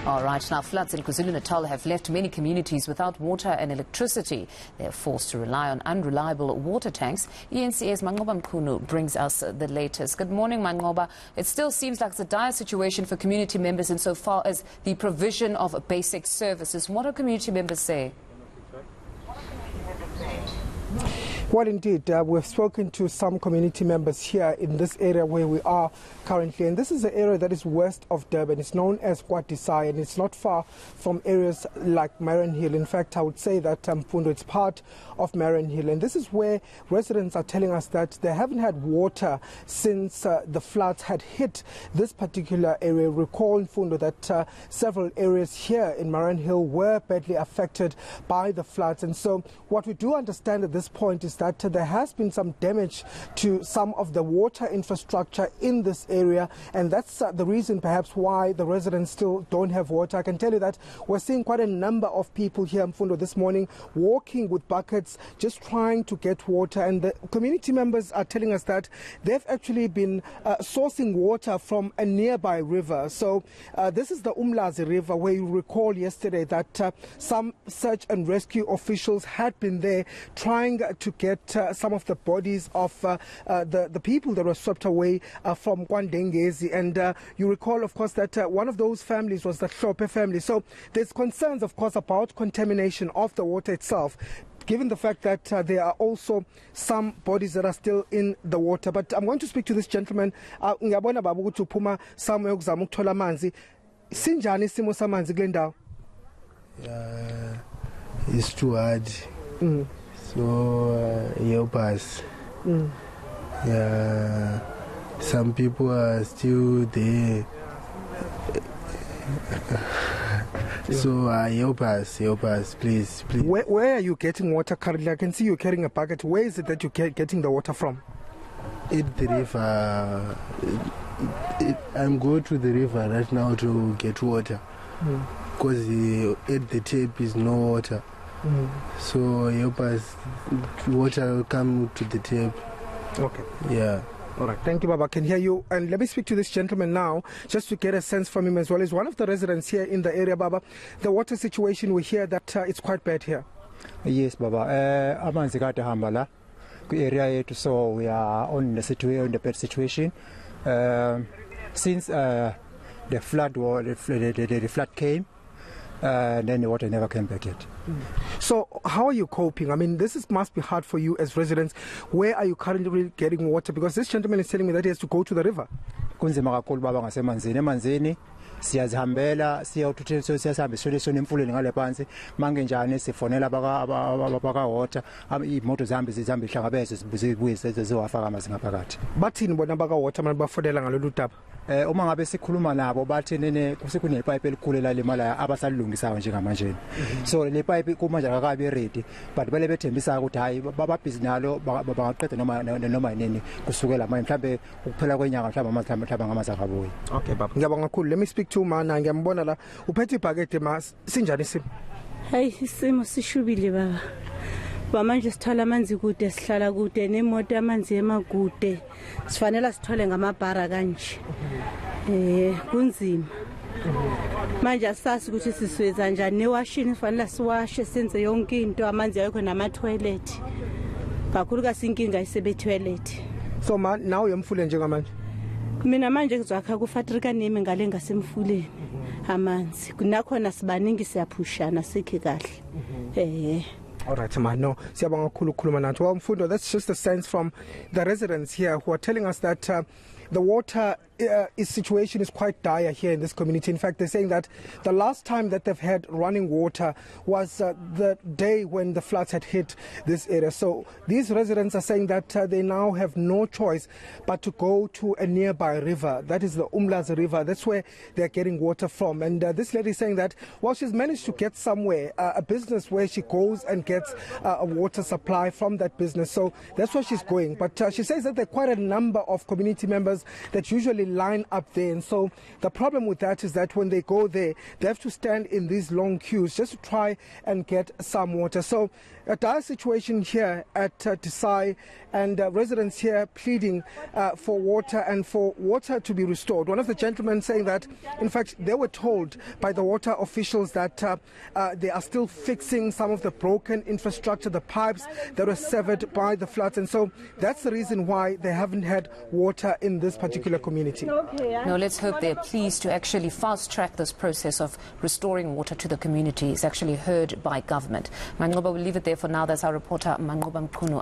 All right, now floods in KwaZulu-Natal have left many communities without water and electricity. They are forced to rely on unreliable water tanks. eNCA's Manqoba Mchunu brings us the latest. Good morning, Manqoba. It still seems like it's a dire situation for community members insofar as the provision of basic services. What do community members say? Well, indeed, we've spoken to some community members here in this area where we are currently, and this is the area that is west of Durban. It's known as Kwatisai, and it's not far from areas like Marion Hill. In fact, I would say that Mfundo, it's part of Marion Hill, and this is where residents are telling us that they haven't had water since the floods had hit this particular area. Recall, Mfundo, that several areas here in Marion Hill were badly affected by the floods, and so what we do understand at this point is that there has been some damage to some of the water infrastructure in this area, and that's the reason perhaps why the residents still don't have water. I can tell you that we're seeing quite a number of people here in Mfundo this morning walking with buckets just trying to get water, and the community members are telling us that they've actually been sourcing water from a nearby river. So this is the Umlazi River, where you recall yesterday that some search and rescue officials had been there trying to get some of the bodies of the people that were swept away from Kwandengezi. And you recall, of course, that one of those families was the Hlope family. So there's concerns, of course, about contamination of the water itself, given the fact that there are also some bodies that are still in the water. But I'm going to speak to this gentleman. Ngiyabona baba ukuthi uphuma somewhere ukuzama ukuthola amanzi. Sinjani isimo samanzi kule ndawo? It's too hard. So help us. Yeah, some people are still there. So help us, please. Where are you getting water currently? I can see you carrying a bucket. Where is it that you're getting the water from? At the river. I'm going to the river right now to get water, because at the tap is no water. So help us, water will come to the tap. Okay. Yeah. All right. Thank you, Baba. I can hear you. And let me speak to this gentleman now, just to get a sense from him as well. He's one of the residents here in the area, Baba. The water situation, we hear that it's quite bad here. Yes, Baba. Amanzi kade hamba la ku area yethu, so we are on the bad situation. Since the flood came, then the water never came back yet. So how are you coping? I mean, must be hard for you as residents. Where are you currently getting water? Because this gentleman is telling me that he has to go to the river. Kunzima kakhulu baba ngasemanzini siyazihambela siyawuthuthelisa siyahambe sona emfuleni ngale phansi mange njani sifonela baka water imoto zihambe ihlangabeze zibuye zizowafaka amanzi ngaphakathi. Bathini bona baka water manje bafonela ngalolu daba? Uma ngabe sikhuluma nabo bathi kusenepipe elikhulu lemala abasalungisayo njengamanje. So le pipe kumanje akakabi ready, but bale bethembisa ukuthi hayi bababhizi nalo bangaqeda noma nini kusukela manje mhlambe ukuphela kwenyanga mhlambe ngamazakabuyi. Okay baba, ngiyabonga kakhulu. Let me speak to Mana. Ngiyambona la uphethe ibhakede mas sinjani isimo? Hayi isimo sishubile baba. Manje sithola amanzi kude, sihlala kude nemoto amanzi emakude. Sifanele sithole ngamabhara kanje. Kunzima. Manje asasi ukuthi sisweza njani newashini sifanele siwashe senze yonke into, amanzi ayikho nama toilet. Kakhulu kasinkinga isebe toilet. So now uyemfule njengamanje? Mina manje ngizwakha kufatrika nemi ngale ngasemfuleni amanzi. Kunakhona sibaningi siyaphushana sikhe kahle. All right, man. No, siyabonga kakhulu ukukhuluma nathi. Well, Mfundo, that's just a sense from the residents here who are telling us that the water situation is quite dire here in this community. In fact, they're saying that the last time that they've had running water was the day when the floods had hit this area. So these residents are saying that they now have no choice but to go to a nearby river. That is the Umlazi River. That's where they're getting water from. And this lady is saying that, well, she's managed to get somewhere, a business where she goes and gets a water supply from that business. So that's where she's going. But she says that there are quite a number of community members that usually actually line up there. And so the problem with that is that when they go there, they have to stand in these long queues just to try and get some water. So a dire situation here at Desai, and residents here pleading for water and for water to be restored. One of the gentlemen saying that, in fact, they were told by the water officials that they are still fixing some of the broken infrastructure, the pipes that were severed by the floods. And so that's the reason why they haven't had water in this particular community. Now, let's hope they're pleased to actually fast-track this process of restoring water to the community. It's actually heard by government. Manqoba, we'll leave it there for now. That's our reporter, Manqoba Mchunu.